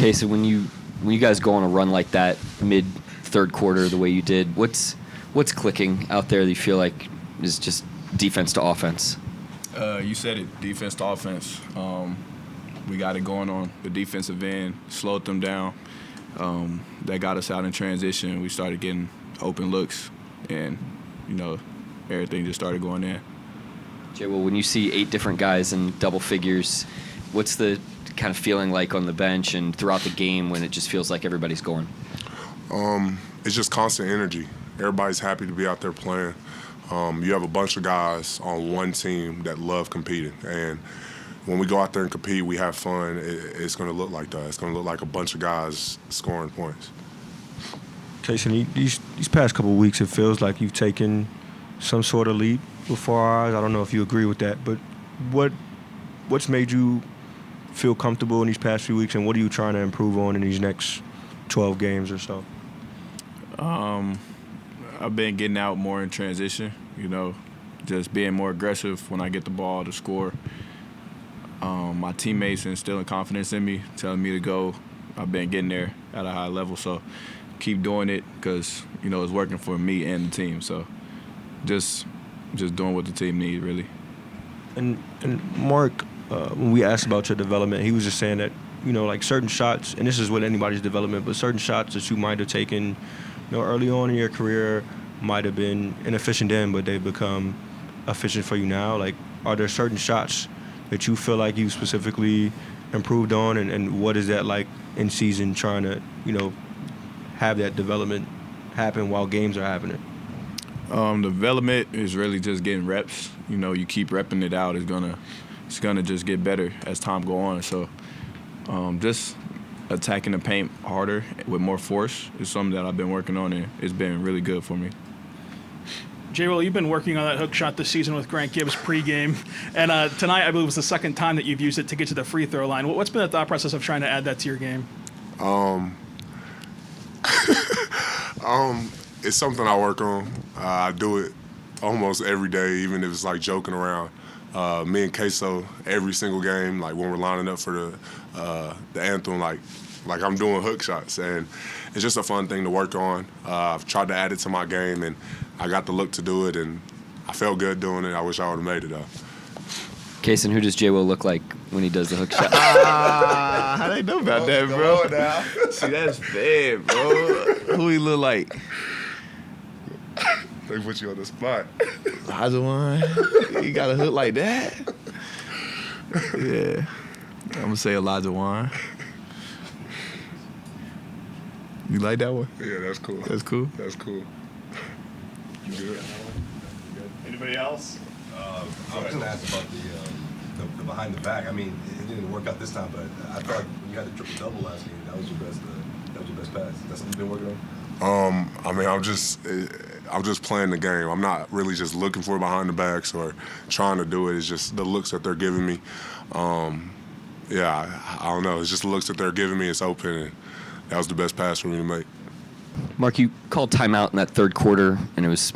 Cason, when you guys go on a run like that mid third quarter the way you did, what's clicking out there that you feel like is just defense to offense? You said it, defense to offense. We got it going on the defensive end, slowed them down. That got us out in transition. We started getting open looks, and, everything just started going in. Jay, well, when you see 8 different guys in double figures, what's the kind of feeling like on the bench and throughout the game when it just feels like everybody's going? It's just constant energy. Everybody's happy to be out there playing. You have a bunch of guys on one team that love competing, and when we go out there and compete, we have fun. It's going to look like that. It's going to look like a bunch of guys scoring points. Cason, these past couple of weeks, it feels like you've taken some sort of leap before our eyes. I don't know if you agree with that, but what's made you feel comfortable in these past few weeks, and what are you trying to improve on in these next 12 games or so? I've been getting out more in transition, just being more aggressive when I get the ball to score. My teammates instilling confidence in me, telling me to go. I've been getting there at a high level, so keep doing it because, it's working for me and the team. So just doing what the team needs, really. And Mark, when we asked about your development, he was just saying that, like certain shots, and this is with anybody's development, but certain shots that you might have taken, early on in your career might have been inefficient then, but they've become efficient for you now. Like, are there certain shots that you feel like you specifically improved on, and what is that like in season trying to, have that development happen while games are happening? Development is really just getting reps. You keep repping it out, it's gonna just get better as time go on. So just attacking the paint harder with more force is something that I've been working on, and it's been really good for me. J-Will, you've been working on that hook shot this season with Grant Gibbs pregame, and tonight I believe was the second time that you've used it to get to the free throw line. What's been the thought process of trying to add that to your game? It's something I work on. I do it almost every day, even if it's like joking around. Me and Queso, every single game, like when we're lining up for the anthem, like I'm doing hook shots, and it's just a fun thing to work on. I've tried to add it to my game, and I got the look to do it, and I felt good doing it. I wish I would have made it, though. Cason, who does J-Will look like when he does the hook shot? How they know about that, bro? See, that's bad, bro. Who he look like? They put you on the spot. Elijah, you got a hook like that? Yeah. I'm going to say Elijah Wan. You like that one? Yeah, that's cool. That's cool? That's cool. You good? Anybody else? I was going to ask about the behind the back. I mean, it didn't work out this time, but I thought when you had the triple-double last game, that was your best pass. That's something you've been working on? I mean, I'm just playing the game. I'm not really just looking for behind the backs or trying to do it. It's just the looks that they're giving me. I don't know. It's just the looks that they're giving me. It's open, and that was the best pass for me to make. Mark, you called timeout in that third quarter, and it was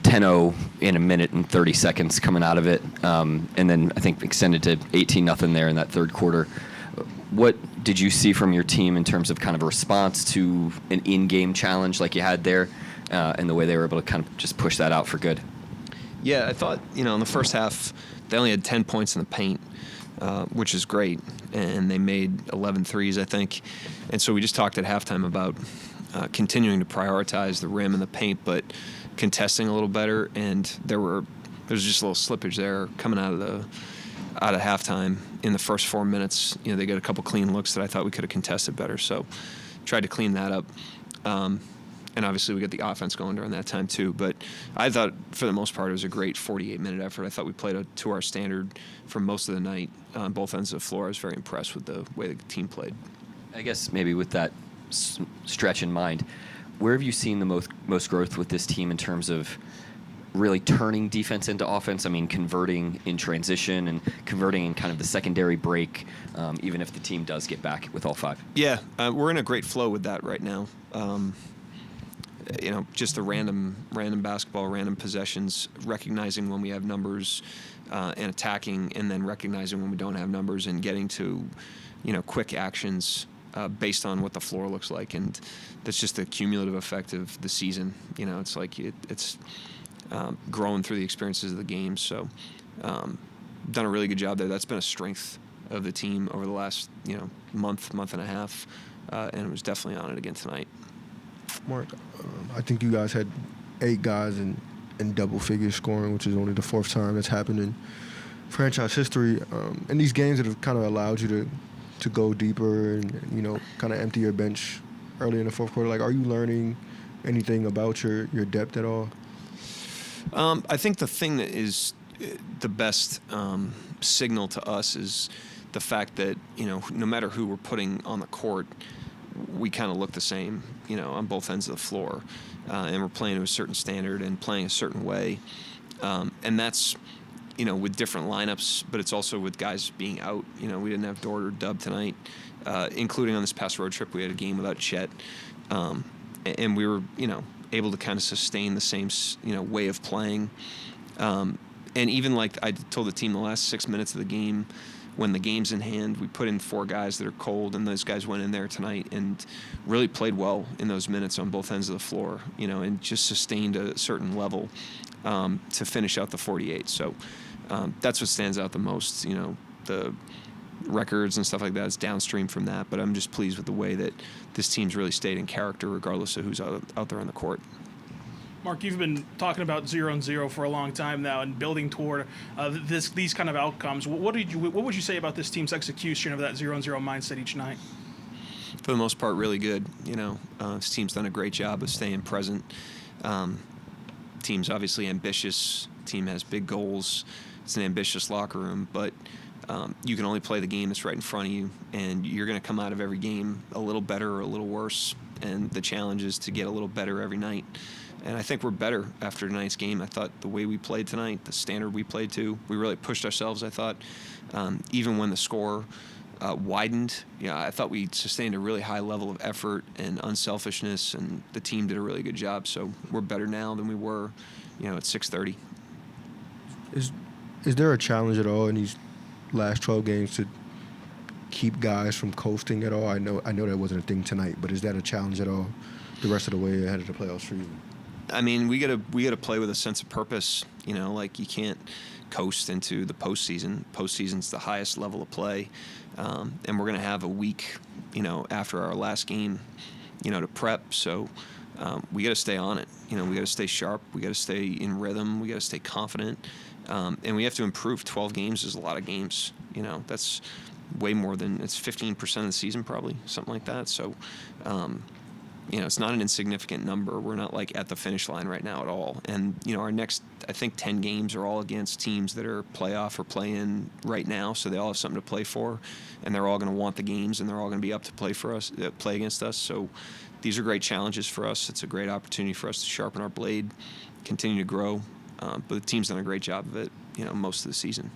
10-0 in a minute and 30 seconds coming out of it, and then I think extended to 18-0 there in that third quarter. What did you see from your team in terms of kind of a response to an in-game challenge like you had there, and the way they were able to kind of just push that out for good? Yeah, I thought, in the first half, they only had 10 points in the paint, which is great, and they made 11 threes, I think. And so we just talked at halftime about continuing to prioritize the rim and the paint, but contesting a little better, and there's just a little slippage there coming out of halftime in the first 4 minutes. They got a couple clean looks that I thought we could have contested better, so tried to clean that up. And obviously we got the offense going during that time too. But I thought for the most part it was a great 48-minute effort. I thought we played to our standard for most of the night on both ends of the floor. I was very impressed with the way the team played. I guess maybe with that stretch in mind, where have you seen the most growth with this team in terms of really turning defense into offense? I mean, converting in transition and converting in kind of the secondary break, even if the team does get back with all 5. Yeah, we're in a great flow with that right now. Just the random basketball, random possessions, recognizing when we have numbers and attacking, and then recognizing when we don't have numbers and getting to, quick actions based on what the floor looks like, and that's just the cumulative effect of the season. You know, it's like it's growing through the experiences of the game. So, done a really good job there. That's been a strength of the team over the last month and a half, and it was definitely on it again tonight. Mark, I think you guys had 8 guys in double figures scoring, which is only the 4th time that's happened in franchise history. And these games that have kind of allowed you to go deeper and kind of empty your bench early in the 4th quarter. Like, are you learning anything about your depth at all? I think the thing that is the best signal to us is the fact that no matter who we're putting on the court, we kind of look the same, on both ends of the floor, and we're playing to a certain standard and playing a certain way, and that's with different lineups, but it's also with guys being out. We didn't have Dort or Dub tonight, including on this past road trip. We had a game without Chet, and we were able to kind of sustain the same way of playing, and even like I told the team the last 6 minutes of the game. When the game's in hand, we put in 4 guys that are cold, and those guys went in there tonight and really played well in those minutes on both ends of the floor, and just sustained a certain level to finish out the 48. So that's what stands out the most. The records and stuff like that is downstream from that, but I'm just pleased with the way that this team's really stayed in character regardless of who's out there on the court. Mark, you've been talking about 0-0 for a long time now and building toward these kind of outcomes. What would you say about this team's execution of that 0-0 mindset each night? For the most part, really good. This team's done a great job of staying present. Team's obviously ambitious. Team has big goals. It's an ambitious locker room, but you can only play the game that's right in front of you, and you're going to come out of every game a little better or a little worse, and the challenge is to get a little better every night. And I think we're better after tonight's game. I thought the way we played tonight, the standard we played to, we really pushed ourselves, I thought. Even when the score widened, I thought we sustained a really high level of effort and unselfishness, and the team did a really good job. So we're better now than we were, at 6:30. Is there a challenge at all in these last 12 games to keep guys from coasting at all? I know that wasn't a thing tonight, but is that a challenge at all the rest of the way ahead of the playoffs for you? I mean, we gotta play with a sense of purpose. Like you can't coast into the postseason. Postseason's the highest level of play, and we're gonna have a week, after our last game, to prep. So we gotta stay on it. We gotta stay sharp. We gotta stay in rhythm. We gotta stay confident, and we have to improve. 12 games is a lot of games. That's way more than it's 15% of the season, probably something like that. So. It's not an insignificant number. We're not like at the finish line right now at all. And, our next, I think 10 games are all against teams that are playoff or play-in right now. So they all have something to play for, and they're all going to want the games, and they're all going to be up to play against us. So these are great challenges for us. It's a great opportunity for us to sharpen our blade, continue to grow. But the team's done a great job of it, most of the season.